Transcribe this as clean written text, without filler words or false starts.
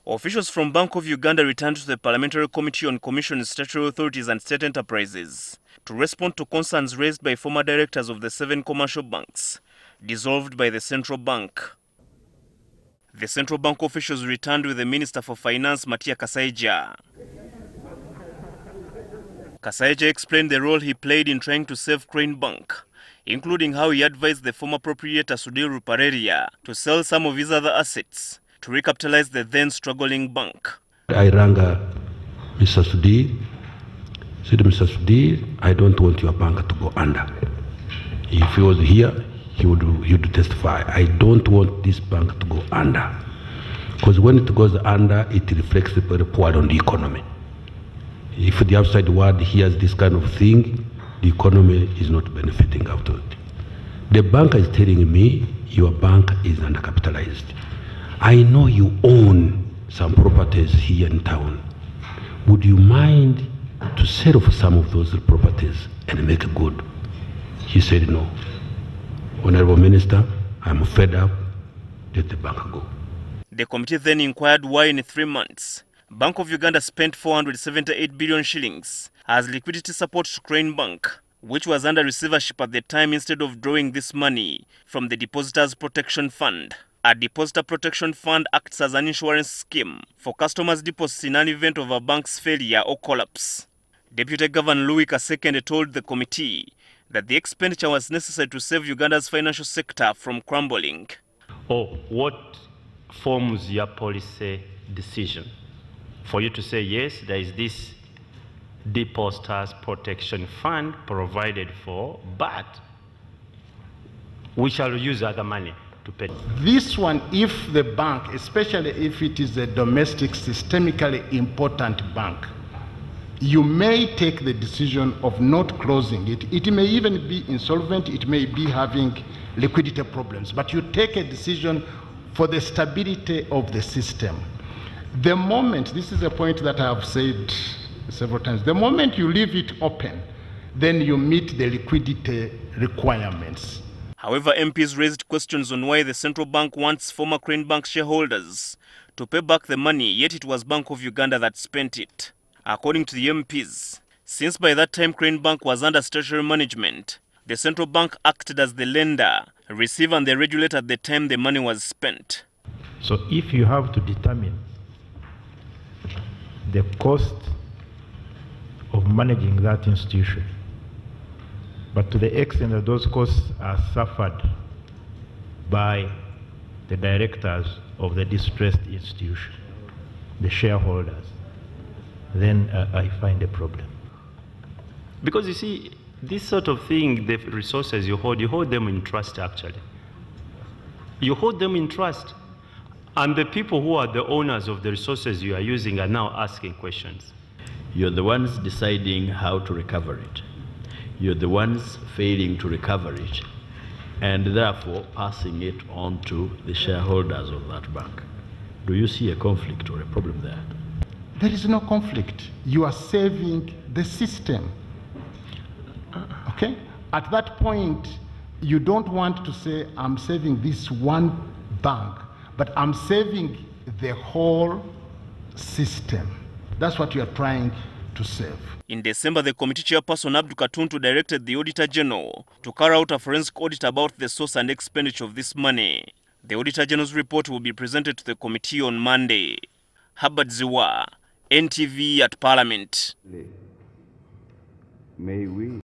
Officials from Bank of Uganda returned to the Parliamentary Committee on Commissioned Statutory Authorities and State Enterprises to respond to concerns raised by former directors of the 7 commercial banks dissolved by the central bank. The central bank officials returned with the Minister for Finance, Matia Kasaija. Kasaija explained the role he played in trying to save Crane Bank, including how he advised the former proprietor Sudhir Ruparelia to sell some of his other assets to recapitalize the then struggling bank. I rang Mr. Sudhir, said, Mr. Sudhir, I don't want your bank to go under. If he was here, he would testify. I don't want this bank to go under. Because when it goes under, it reflects very poorly on the economy. If the outside world hears this kind of thing, the economy is not benefiting out of it. The bank is telling me, your bank is undercapitalized. I know you own some properties here in town. Would you mind to sell off some of those properties and make it good? He said no. Honorable Minister, I'm fed up. Let the bank go. The committee then inquired why in 3 months, Bank of Uganda spent 478 billion shillings as liquidity support to Crane Bank, which was under receivership at the time, instead of drawing this money from the Depositors Protection Fund. A Depositor Protection Fund acts as an insurance scheme for customers' deposits in an event of a bank's failure or collapse. Deputy Governor Louis Kasekende told the committee that the expenditure was necessary to save Uganda's financial sector from crumbling. What forms your policy decision for you to say, yes, there is this Depositors Protection Fund provided for, but we shall use other money to pay? This one, if the bank, especially if it is a domestic, systemically important bank, you may take the decision of not closing it. It may even be insolvent, it may be having liquidity problems, but you take a decision for the stability of the system. The moment, this is a point that I have said several times, the moment you leave it open, then you meet the liquidity requirements. However, MPs raised questions on why the central bank wants former Crane Bank shareholders to pay back the money, yet it was Bank of Uganda that spent it. According to the MPs, since by that time Crane Bank was under statutory management, the central bank acted as the lender, receiver and the regulator at the time the money was spent. So if you have to determine the cost of managing that institution, but to the extent that those costs are suffered by the directors of the distressed institution, the shareholders, then I find a problem. Because you see, this sort of thing, the resources you hold them in trust actually. You hold them in trust. And the people who are the owners of the resources you are using are now asking questions. You're the ones deciding how to recover it. You're the ones failing to recover it, and therefore passing it on to the shareholders of that bank. Do you see a conflict or a problem there? There is no conflict. You are saving the system. Okay? At that point, you don't want to say, I'm saving this one bank, but I'm saving the whole system. That's what you are trying to save. In December, the committee chairperson Abdu Katuntu directed the Auditor General to carry out a forensic audit about the source and expenditure of this money. The Auditor General's report will be presented to the committee on Monday. Habad Ziwa, NTV at Parliament. May we